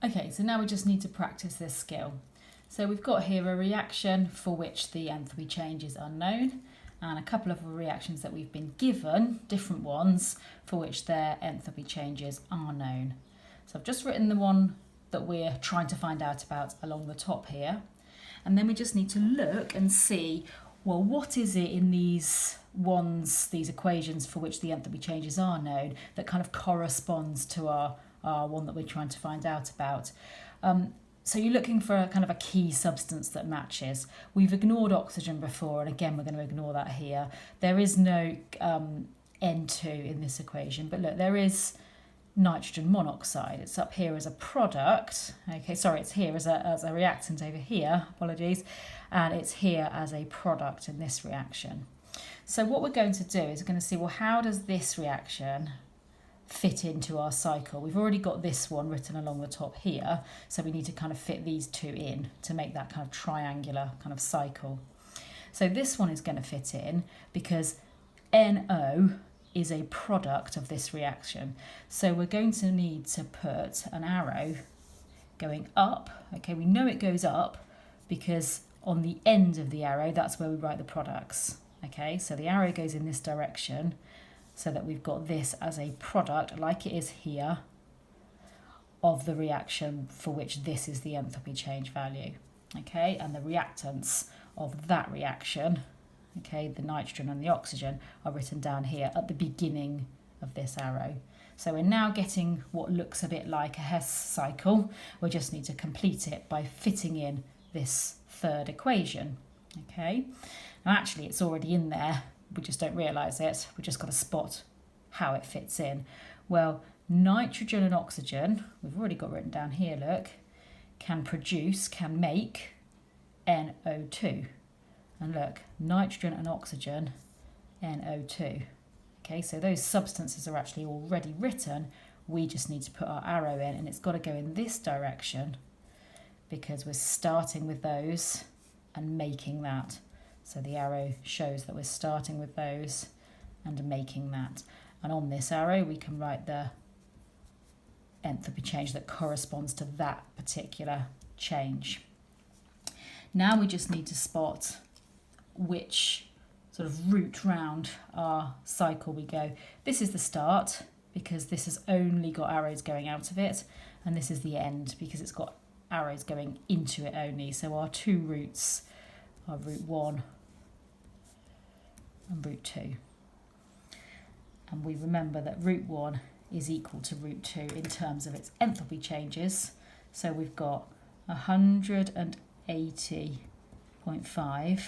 Okay, so now we just need to practice this skill. So we've got here a reaction for which the enthalpy change is unknown, and a couple of reactions that we've been given, different ones, for which their enthalpy changes are known. So I've just written the one that we're trying to find out about along the top here, and then we just need to look and see, well, what is it in these equations for which the enthalpy changes are known that kind of corresponds to our one that we're trying to find out about. So you're looking for a kind of a key substance that matches. We've ignored oxygen before, and again, we're going to ignore that here. There is no N2 in this equation, but look, there is nitrogen monoxide. It's up here as a product. Okay, sorry, it's here as a reactant over here, apologies, and it's here as a product in this reaction. So what we're going to do is we're going to see, well, how does this reaction fit into our cycle? We've already got this one written along the top here, so we need to kind of fit these two in to make that kind of triangular kind of cycle. So this one is going to fit in because NO is a product of this reaction. So we're going to need to put an arrow going up. Okay, we know it goes up because on the end of the arrow, that's where we write the products. Okay, so the arrow goes in this direction, so that we've got this as a product, like it is here, of the reaction for which this is the enthalpy change value. Okay, and the reactants of that reaction, okay, the nitrogen and the oxygen, are written down here at the beginning of this arrow. So we're now getting what looks a bit like a Hess cycle. We just need to complete it by fitting in this third equation. Okay, now actually it's already in there. We just don't realise it. We've just got to spot how it fits in. Well, nitrogen and oxygen, we've already got written down here, look, can make NO2. And look, nitrogen and oxygen, NO2. Okay, so those substances are actually already written. We just need to put our arrow in, and it's got to go in this direction because we're starting with those and making that. So the arrow shows that we're starting with those and making that. And on this arrow, we can write the enthalpy change that corresponds to that particular change. Now we just need to spot which sort of route round our cycle we go. This is the start because this has only got arrows going out of it, and this is the end because it's got arrows going into it only. So our two routes are route 1 and route 2. And we remember that route 1 is equal to route 2 in terms of its enthalpy changes. So we've got 180.5,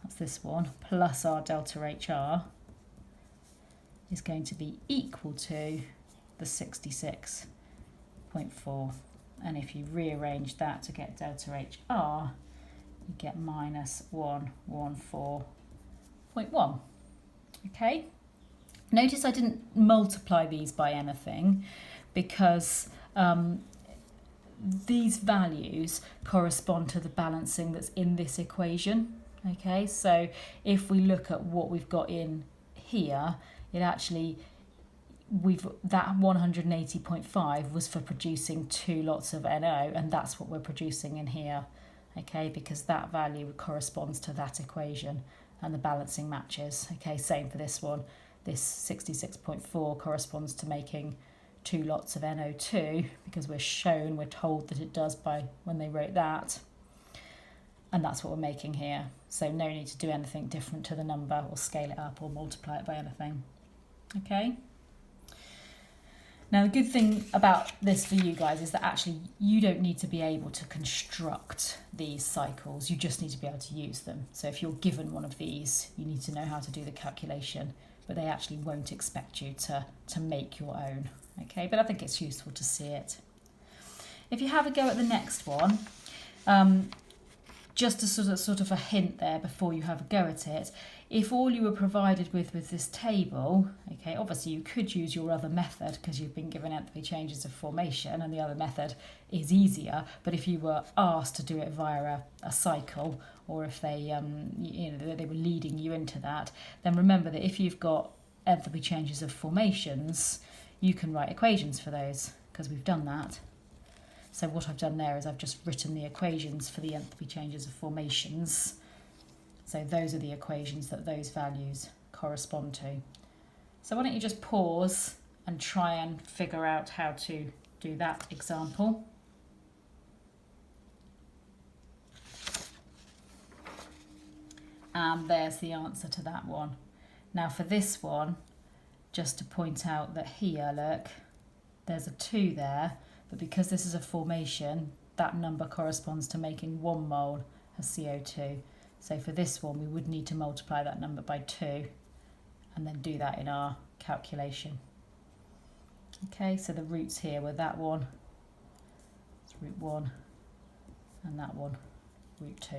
that's this one, plus our delta HR is going to be equal to the 66.4. And if you rearrange that to get delta HR, you get minus 114.1. Okay, notice I didn't multiply these by anything because these values correspond to the balancing that's in this equation. Okay, so if we look at what we've got in here, it actually, that 180.5 was for producing 2 lots of NO, and that's what we're producing in here. Okay, because that value corresponds to that equation and the balancing matches. Okay, same for this one. This 66.4 corresponds to making 2 lots of NO2 because we're told that it does by when they wrote that. And that's what we're making here. So no need to do anything different to the number or scale it up or multiply it by anything. Okay. Now, the good thing about this for you guys is that actually you don't need to be able to construct these cycles. You just need to be able to use them. So if you're given one of these, you need to know how to do the calculation, but they actually won't expect you to make your own. Okay, but I think it's useful to see it. If you have a go at the next one, just a sort of a hint there before you have a go at it, if all you were provided with this table, okay, obviously you could use your other method because you've been given enthalpy changes of formation and the other method is easier, but if you were asked to do it via a cycle, or if they they were leading you into that, then remember that if you've got enthalpy changes of formations, you can write equations for those because we've done that. So what I've done there is I've just written the equations for the enthalpy changes of formations. So those are the equations that those values correspond to. So why don't you just pause and try and figure out how to do that example. And there's the answer to that one. Now for this one, just to point out that here, look, there's a 2 there, but because this is a formation, that number corresponds to making 1 mole of CO2. So for this one, we would need to multiply that number by 2 and then do that in our calculation. Okay, so the roots here were that one, it's root 1, and that one, root 2.